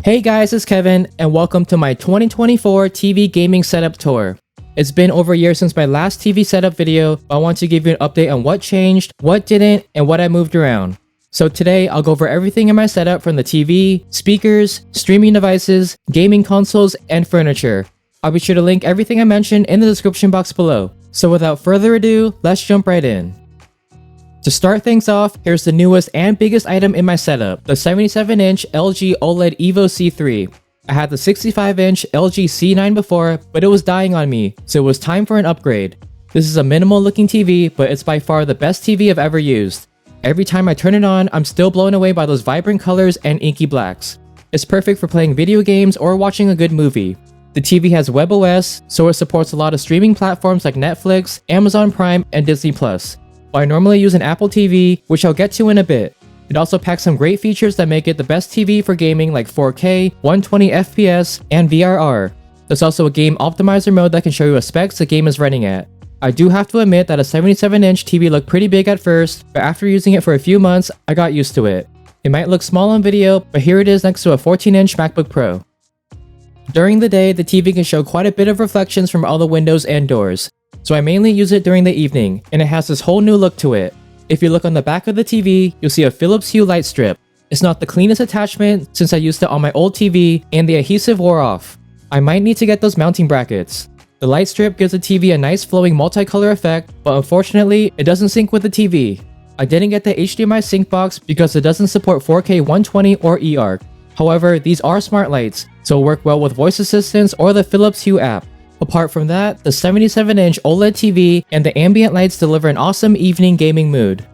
Hey guys, it's Kevin, and welcome to my 2024 TV gaming setup tour. It's been over a year since my last TV setup video, but I want to give you an update on what changed, what didn't, and what I moved around. So today, I'll go over everything in my setup from the TV, speakers, streaming devices, gaming consoles, and furniture. I'll be sure to link everything I mentioned in the description box below. So without further ado, let's jump right in. To start things off, here's the newest and biggest item in my setup, the 77-inch LG OLED EVO C3. I had the 65-inch LG C9 before, but it was dying on me, so it was time for an upgrade. This is a minimal looking TV, but it's by far the best TV I've ever used. Every time I turn it on, I'm still blown away by those vibrant colors and inky blacks. It's perfect for playing video games or watching a good movie. The TV has WebOS, so it supports a lot of streaming platforms like Netflix, Amazon Prime, and Disney+. But I normally use an Apple TV, which I'll get to in a bit. It also packs some great features that make it the best TV for gaming like 4K, 120 FPS, and VRR. There's also a game optimizer mode that can show you what specs the game is running at. I do have to admit that a 77-inch TV looked pretty big at first, but after using it for a few months, I got used to it. It might look small on video, but here it is next to a 14-inch MacBook Pro. During the day, the TV can show quite a bit of reflections from all the windows and doors. So I mainly use it during the evening, and it has this whole new look to it. If you look on the back of the TV, you'll see a Philips Hue light strip. It's not the cleanest attachment since I used it on my old TV and the adhesive wore off. I might need to get those mounting brackets. The light strip gives the TV a nice flowing multicolor effect, but unfortunately, it doesn't sync with the TV. I didn't get the HDMI sync box because it doesn't support 4K 120 or eARC. However, these are smart lights, so it'll work well with voice assistants or the Philips Hue app. Apart from that, the 77-inch OLED TV and the ambient lights deliver an awesome evening gaming mood.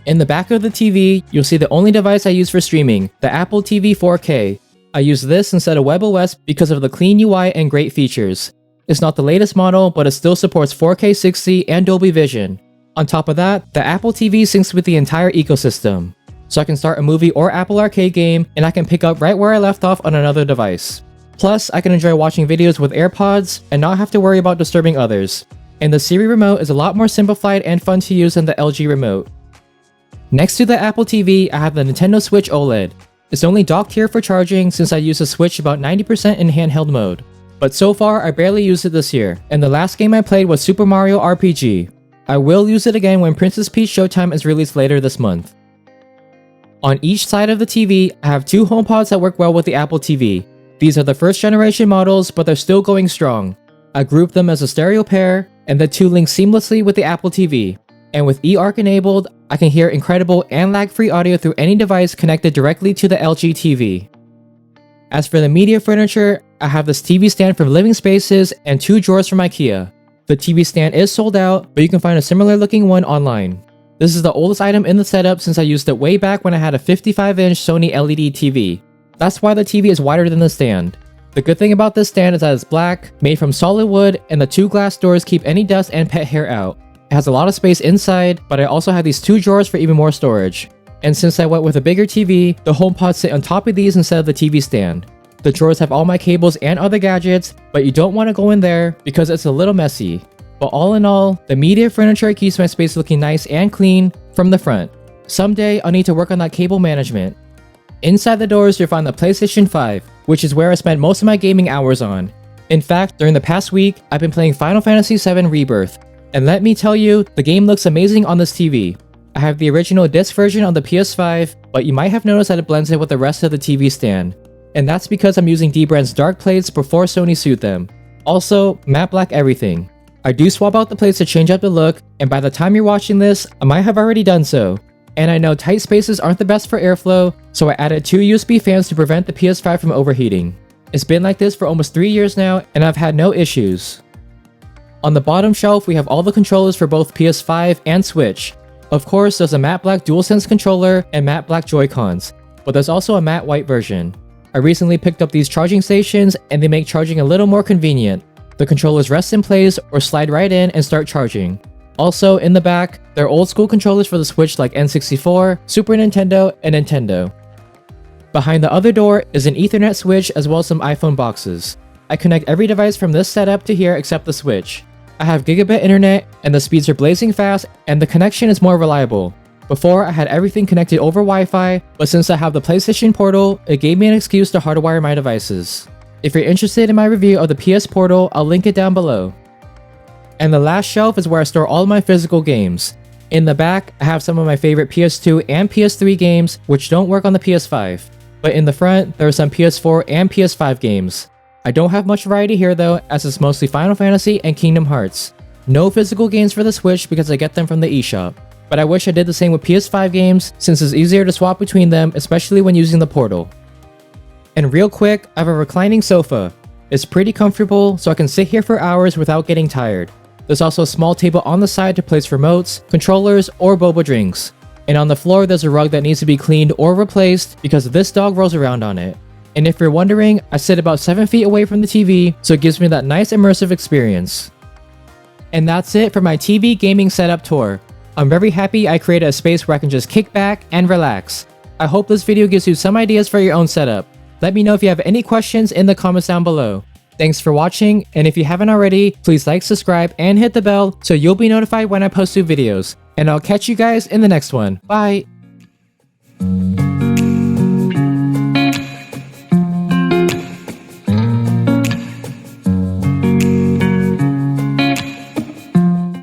In the back of the TV, you'll see the only device I use for streaming, the Apple TV 4K. I use this instead of WebOS because of the clean UI and great features. It's not the latest model, but it still supports 4K 60 and Dolby Vision. On top of that, the Apple TV syncs with the entire ecosystem. So I can start a movie or Apple Arcade game, and I can pick up right where I left off on another device. Plus, I can enjoy watching videos with AirPods and not have to worry about disturbing others. And the Siri remote is a lot more simplified and fun to use than the LG remote. Next to the Apple TV, I have the Nintendo Switch OLED. It's only docked here for charging since I use the Switch about 90% in handheld mode. But so far, I barely used it this year, and the last game I played was Super Mario RPG. I will use it again when Princess Peach Showtime is released later this month. On each side of the TV, I have two HomePods that work well with the Apple TV. These are the first generation models, but they're still going strong. I grouped them as a stereo pair, and the two link seamlessly with the Apple TV. And with eARC enabled, I can hear incredible and lag-free audio through any device connected directly to the LG TV. As for the media furniture, I have this TV stand from Living Spaces and two drawers from IKEA. The TV stand is sold out, but you can find a similar looking one online. This is the oldest item in the setup since I used it way back when I had a 55-inch Sony LED TV. That's why the TV is wider than the stand. The good thing about this stand is that it's black, made from solid wood, and the two glass doors keep any dust and pet hair out. It has a lot of space inside, but I also have these two drawers for even more storage. And since I went with a bigger TV, the HomePods sit on top of these instead of the TV stand. The drawers have all my cables and other gadgets, but you don't want to go in there because it's a little messy. But all in all, the media furniture keeps my space looking nice and clean from the front. Someday, I'll need to work on that cable management. Inside the doors, you'll find the PlayStation 5, which is where I spend most of my gaming hours on. In fact, during the past week, I've been playing Final Fantasy VII Rebirth. And let me tell you, the game looks amazing on this TV. I have the original disc version on the PS5, but you might have noticed that it blends in with the rest of the TV stand. And that's because I'm using Dbrand's dark plates before Sony sued them. Also, matte black everything. I do swap out the plates to change up the look, and by the time you're watching this, I might have already done so. And I know tight spaces aren't the best for airflow, so I added two USB fans to prevent the PS5 from overheating. It's been like this for almost 3 years now, and I've had no issues. On the bottom shelf, we have all the controllers for both PS5 and Switch. Of course, there's a matte black DualSense controller and matte black Joy-Cons, but there's also a matte white version. I recently picked up these charging stations, and they make charging a little more convenient. The controllers rest in place or slide right in and start charging. Also, in the back, there are old school controllers for the Switch like N64, Super Nintendo, and Nintendo. Behind the other door is an Ethernet switch as well as some iPhone boxes. I connect every device from this setup to here except the Switch. I have gigabit internet, and the speeds are blazing fast, and the connection is more reliable. Before, I had everything connected over Wi-Fi, but since I have the PlayStation Portal, it gave me an excuse to hardwire my devices. If you're interested in my review of the PS Portal, I'll link it down below. And the last shelf is where I store all of my physical games. In the back, I have some of my favorite PS2 and PS3 games which don't work on the PS5. But in the front, there are some PS4 and PS5 games. I don't have much variety here though, as it's mostly Final Fantasy and Kingdom Hearts. No physical games for the Switch because I get them from the eShop. But I wish I did the same with PS5 games since it's easier to swap between them, especially when using the Portal. And real quick, I have a reclining sofa. It's pretty comfortable, so I can sit here for hours without getting tired. There's also a small table on the side to place remotes, controllers, or boba drinks. And on the floor there's a rug that needs to be cleaned or replaced because this dog rolls around on it. And if you're wondering, I sit about 7 feet away from the TV, so it gives me that nice immersive experience. And that's it for my TV gaming setup tour. I'm very happy I created a space where I can just kick back and relax. I hope this video gives you some ideas for your own setup. Let me know if you have any questions in the comments down below. Thanks for watching, and if you haven't already, please like, subscribe, and hit the bell so you'll be notified when I post new videos. And I'll catch you guys in the next one. Bye!